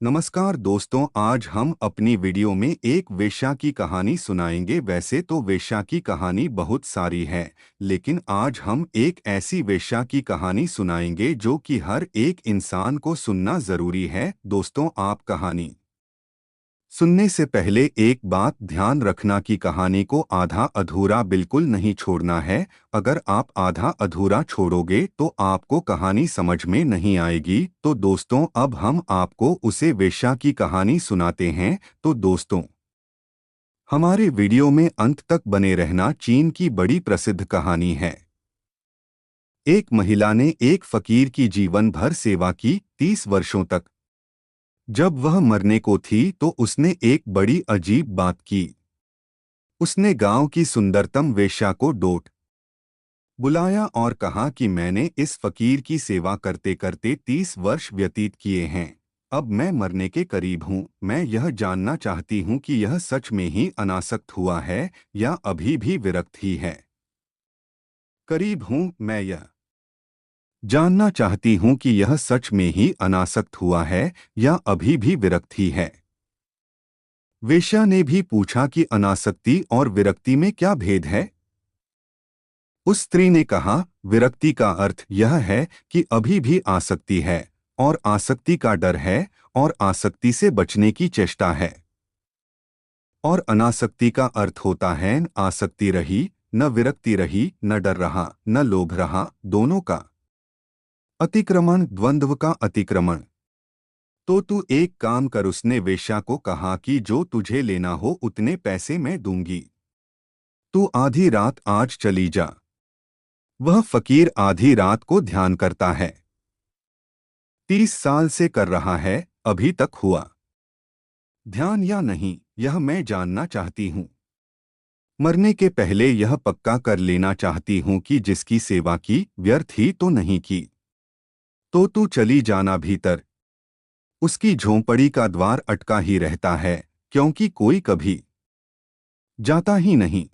नमस्कार दोस्तों, आज हम अपनी वीडियो में एक वेश्या की कहानी सुनाएंगे। वैसे तो वेश्या की कहानी बहुत सारी है, लेकिन आज हम एक ऐसी वेश्या की कहानी सुनाएंगे जो कि हर एक इंसान को सुनना जरूरी है। दोस्तों, आप कहानी सुनने से पहले एक बात ध्यान रखना कि कहानी को आधा अधूरा बिल्कुल नहीं छोड़ना है। अगर आप आधा अधूरा छोड़ोगे तो आपको कहानी समझ में नहीं आएगी। तो दोस्तों, अब हम आपको उसे वेश्या की कहानी सुनाते हैं। तो दोस्तों, हमारे वीडियो में अंत तक बने रहना। चीन की बड़ी प्रसिद्ध कहानी है। एक महिला ने एक फकीर की जीवन भर सेवा की, 30 वर्षों तक। जब वह मरने को थी तो उसने एक बड़ी अजीब बात की। उसने गांव की सुंदरतम वेश्या को डोट बुलाया और कहा कि मैंने इस फकीर की सेवा करते करते 30 वर्ष व्यतीत किए हैं। अब मैं मरने के करीब हूँ। मैं यह जानना चाहती हूँ कि यह सच में ही अनासक्त हुआ है या अभी भी विरक्त ही है। करीब हूँ, मैं यह जानना चाहती हूँ कि यह सच में ही अनासक्त हुआ है या अभी भी विरक्त ही है। वेश्या ने भी पूछा कि अनासक्ति और विरक्ति में क्या भेद है। उस स्त्री ने कहा, विरक्ति का अर्थ यह है कि अभी भी आसक्ति है, और आसक्ति का डर है, और आसक्ति से बचने की चेष्टा है। और अनासक्ति का अर्थ होता है न आसक्ति रही, न विरक्ति रही, न डर रहा, न लोभ रहा, दोनों का अतिक्रमण, द्वंद्व का अतिक्रमण। तो तू एक काम कर, उसने वेश्या को कहा कि जो तुझे लेना हो उतने पैसे मैं दूंगी। तू आधी रात आज चली जा। वह फकीर आधी रात को ध्यान करता है। 30 साल से कर रहा है, अभी तक हुआ ध्यान या नहीं, यह मैं जानना चाहती हूँ। मरने के पहले यह पक्का कर लेना चाहती हूँ कि जिसकी सेवा की व्यर्थ ही तो नहीं की। तो तू चली जाना भीतर। उसकी झोंपड़ी का द्वार अटका ही रहता है, क्योंकि कोई कभी जाता ही नहीं।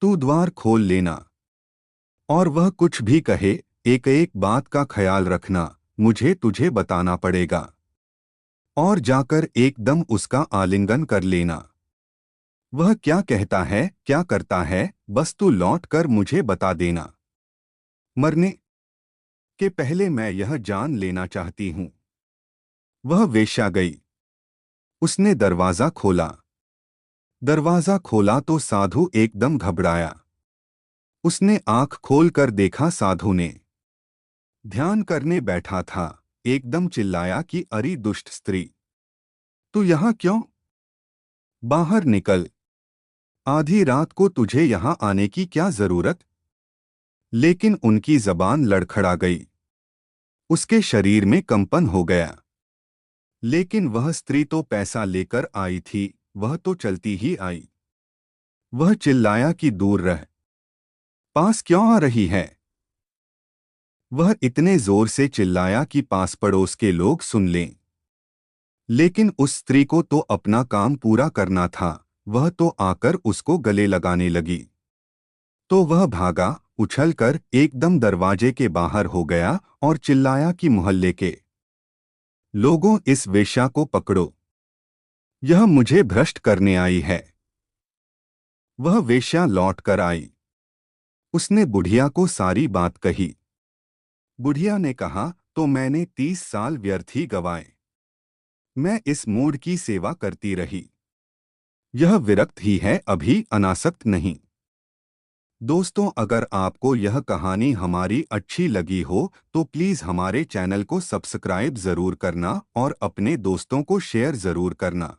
तू द्वार खोल लेना, और वह कुछ भी कहे, एक एक बात का ख्याल रखना, मुझे तुझे बताना पड़ेगा। और जाकर एकदम उसका आलिंगन कर लेना। वह क्या कहता है, क्या करता है, बस तू लौट कर मुझे बता देना। मरने के पहले मैं यह जान लेना चाहती हूँ। वह वेश्या गई। उसने दरवाजा खोला। दरवाजा खोला तो साधु एकदम घबराया। उसने आंख खोलकर देखा, साधु ने ध्यान करने बैठा था। एकदम चिल्लाया कि अरे दुष्ट स्त्री, तू यहाँ क्यों? बाहर निकल। आधी रात को तुझे यहाँ आने की क्या जरूरत? लेकिन उनकी जबान लड़खड़ा गई। उसके शरीर में कंपन हो गया। लेकिन वह स्त्री तो पैसा लेकर आई थी, वह तो चलती ही आई। वह चिल्लाया कि दूर रह, पास क्यों आ रही है? वह इतने जोर से चिल्लाया कि पास पड़ोस के लोग सुन लें। लेकिन उस स्त्री को तो अपना काम पूरा करना था। वह तो आकर उसको गले लगाने लगी। तो वह भागा, उछलकर एकदम दरवाजे के बाहर हो गया और चिल्लाया कि मोहल्ले के लोगों, इस वेश्या को पकड़ो, यह मुझे भ्रष्ट करने आई है। वह वेश्या लौट कर आई। उसने बुढ़िया को सारी बात कही। बुढ़िया ने कहा, तो मैंने 30 साल व्यर्थ ही गवाए। मैं इस मूढ़ की सेवा करती रही। यह विरक्त ही है, अभी अनासक्त नहीं। दोस्तों, अगर आपको यह कहानी हमारी अच्छी लगी हो तो प्लीज़ हमारे चैनल को सब्सक्राइब ज़रूर करना और अपने दोस्तों को शेयर ज़रूर करना।